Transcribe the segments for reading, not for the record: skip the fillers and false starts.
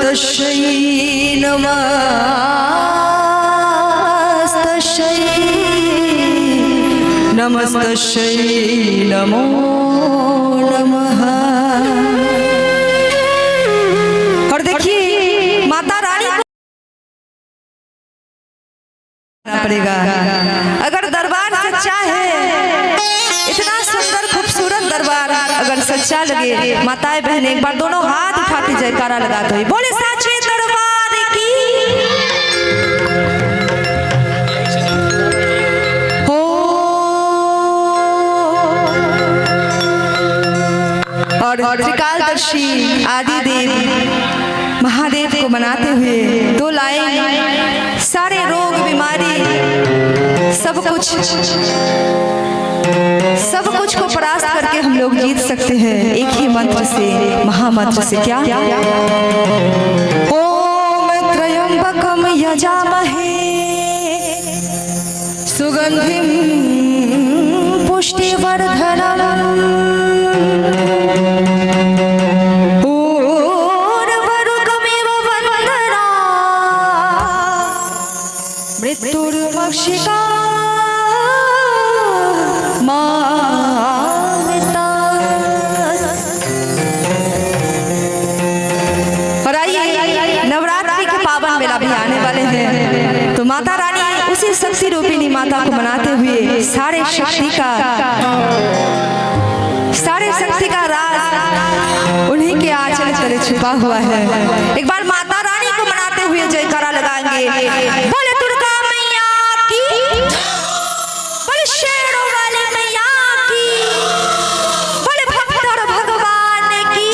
नमस्तस्यै नमस्तस्यै नमो नमः। और देखिए माता रानी को पड़ेगा। अगर दरबार सच्चा है, इतना सुंदर खूबसूरत दरबार अगर सच्चा लगे, माताएं बहनें एक बार दोनों हाथ उठा के जयकारा लगा दो, बोले साचे दरबार की। और त्रिकालदर्शी आदि देव महादेव को मनाते हुए दो लाइन, सारे रोग बीमारी सब कुछ को परास्त करके हम लोग जीत सकते हैं एक ही मंत्र से, महामंत्र से। क्या? ओम त्र्यंबकम यजामहे सुगंधिं पुष्टिवर्धनम् उर्वरुकमिव वन्दनात् मृत्युर्मक्षिका तो माता रानी उसी शक्ति रूपिणी माता को मनाते हुए सारे शक्ति का राज उन्हीं के आंचल तले छुपा हुआ है। एक बार माता रानी को मनाते हुए जयकारा लगाएंगे, बोले दुर्गा मैया की, बोले शेरों वाली मैया की, बोले भक्त और भगवान की।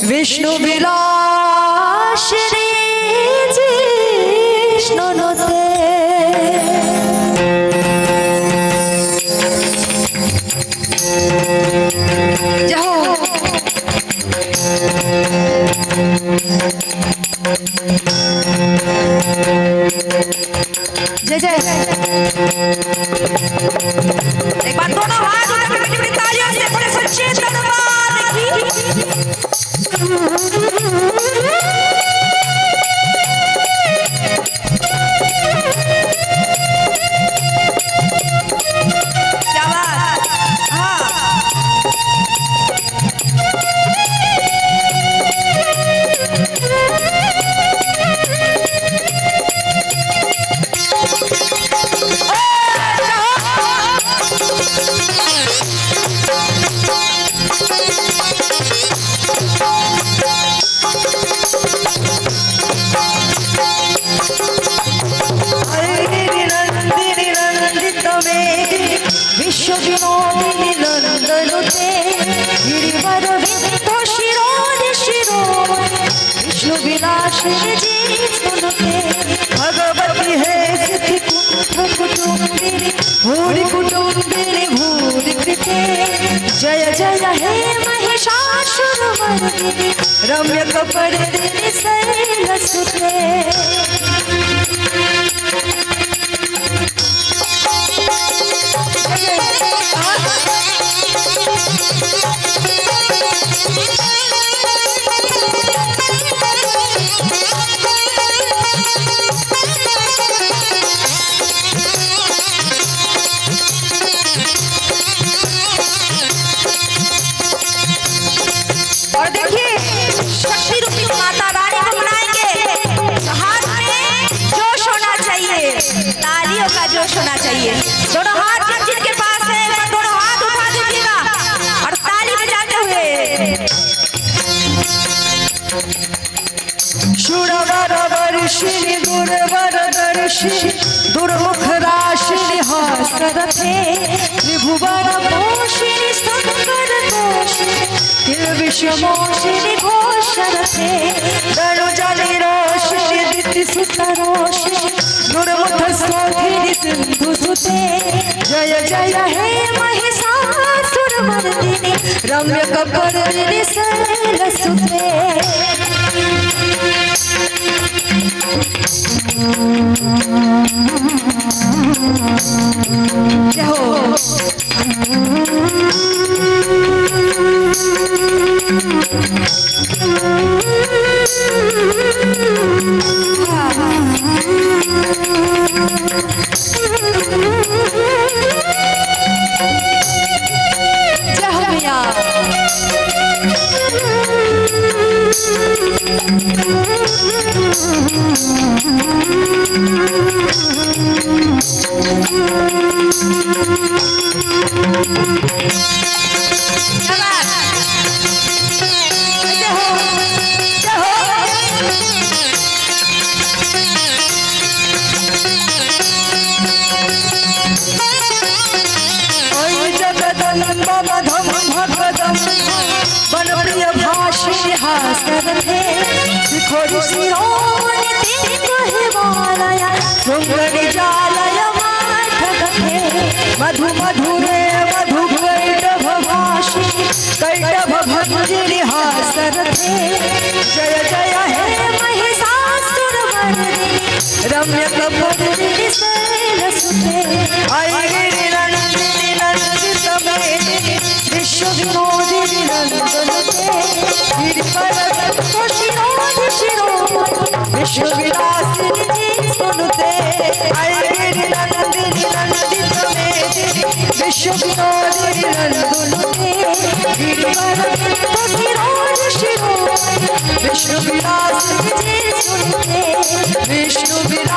विष्णु विलासिनी जिष्णु नुते जाओ। जय जय। एक बार दोनों हाथ उठाकर बड़ी तालियों से बड़े सच्चे दरबार की। विश्व विनोदिनी नंदनुते गिरिवर विंध्य शिरोमणि विष्णु विलासिनी जिष्णुनुते भगवती है सिद्धि कुंठ कुटुंबिनी भूरि कुटुंबिनी भूरि कृते जय जय हे महिषासुरमर्दिनी रम्य कपर्दिनी शैलसुते। और देखिए शक्ति रूपी माता रानी को मनाएंगे तो हाथ में जोश होना चाहिए, तालियों का जोश होना चाहिए। दोनों हाथ जिनके पास है दोनों हाथ उठा दीजिएगा और ताली बजाते हुए। शुरवरवर्षिणि दुर्वरदर्शिनि दुर्मुख राशिनि हासरथे त्रिभुवन पोषिणि संकर दोषिणि विषमोषिणी घोषरते तनुजनि रोषिणि दितिसुतरोषिणि दुर्मुखस्तोधिनि सिन्धुसुते जय जय हे महिषासुरमर्दिनि रम्यकपर्दिनि शैलसुते जय हो मधु मधुरे मधु कैटभाषि कैटभंजिनि हासरथे जय जय हे महिषासुरमर्दिनि रम्यकपर्दिनि शैलसुते ऐगिरि नन्दिनि नन्दितमेदिनि विश्वविनोदिनि नन्दनुते गिरिपरशिरोधि शिरोमणि विश्वविलासिनि सुनुते ऐगिरि नन्दिनि नन्दितमेदिनि विश्वविनोदिनि नन्दनुते गिरिपरशिरोधि शिरोमणि विश्वविलासिनि सुनुते विष्णुविलासिनि